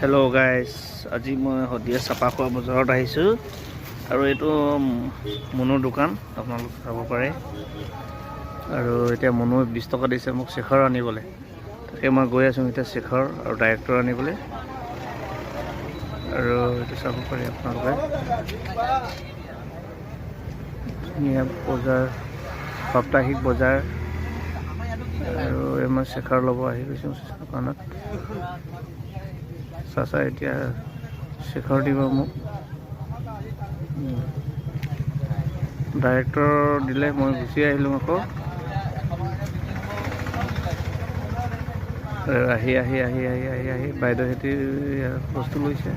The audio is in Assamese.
হেল্ল' গাইজ, আজি মই শদিয়া চাপাখোৱা বজাৰত আহিছোঁ আৰু এইটো মনুৰ দোকান আপোনালোকে চাব পাৰে। আৰু এতিয়া মনুৱে 20 টকা দিছে মোক শেখৰ আনিবলৈ। তাকে মই গৈ আছোঁ এতিয়া শেখৰ আৰু ডাইৰেক্টৰ আনিবলৈ। আৰু এইটো চাব পাৰে আপোনালোকে, ধুনীয়া বজাৰ, সাপ্তাহিক বজাৰ। আৰু মই শেখৰ ল'ব আহি গৈছোঁ দোকানত। চাচা এতিয়া শেখৰ দিব মোক, ডাইৰেক্টৰ দিলে মই গুচি আহিলোঁ আকৌ। আহি বাইদেউহেঁতি বস্তু লৈছে।